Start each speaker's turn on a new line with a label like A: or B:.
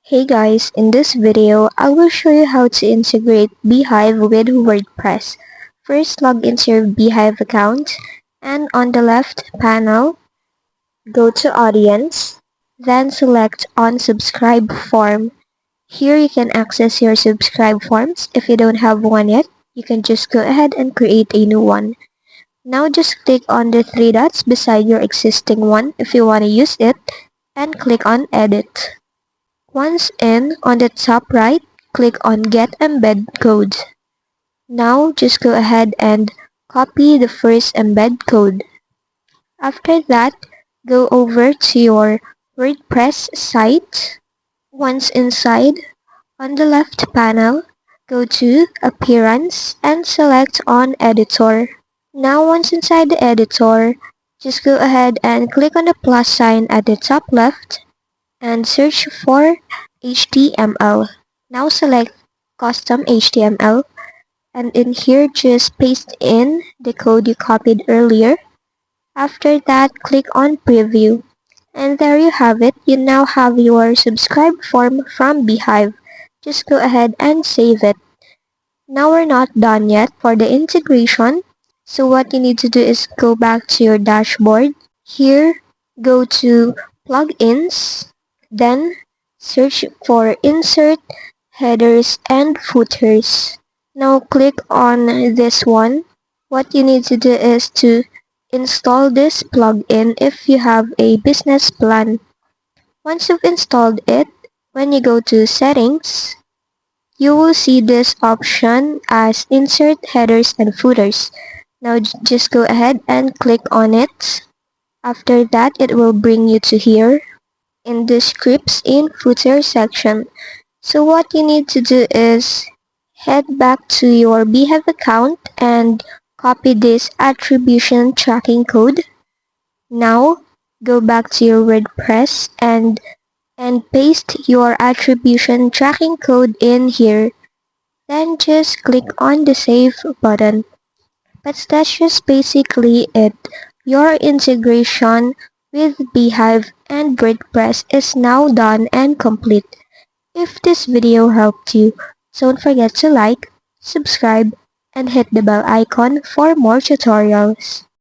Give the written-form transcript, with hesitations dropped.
A: Hey guys, in this video, I will show you how to integrate Beehiiv with WordPress. First, log into your Beehiiv account, and on the left panel, go to Audience, then select on Subscribe Form. Here you can access your subscribe forms. If you don't have one yet, you can just go ahead and create a new one. Now just click on the three dots beside your existing one if you want to use it, and click on Edit. Once in, on the top right, click on Get Embed Code. Now just go ahead and copy the first embed code. After that, go over to your WordPress site. Once inside, on the left panel, go to Appearance and select on Editor. Now once inside the editor, just go ahead and click on the plus sign at the top left and search for HTML. Now select Custom HTML, and in here just paste in the code you copied earlier. After that, click on Preview. And there you have it. You now have your subscribe form from Beehiiv. Just go ahead and save it. Now we're not done yet for the integration. So what you need to do is go back to your dashboard. Here, go to Plugins. Then, search for Insert, Headers, and Footers. Now click on this one. What you need to do is to install this plugin if you have a business plan. Once you've installed it, when you go to Settings, you will see this option as Insert Headers and Footers. Now just go ahead and click on it. After that, it will bring you to here in the Scripts in Footer section. So what you need to do is head back to your Beehiiv account and copy this attribution tracking code. Now go back to your WordPress and paste your attribution tracking code in here. Then just click on the Save button. But that's just basically it. Your integration with Beehiiv and WordPress is now done and complete. If this video helped you, don't forget to like, subscribe, and hit the bell icon for more tutorials.